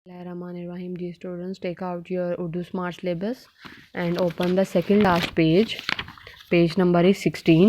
Bismillahirrahmanirrahim. Dear students, take out your Urdu Smart Syllabus and open the second last page. Page number is 16.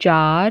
4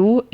2,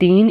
3,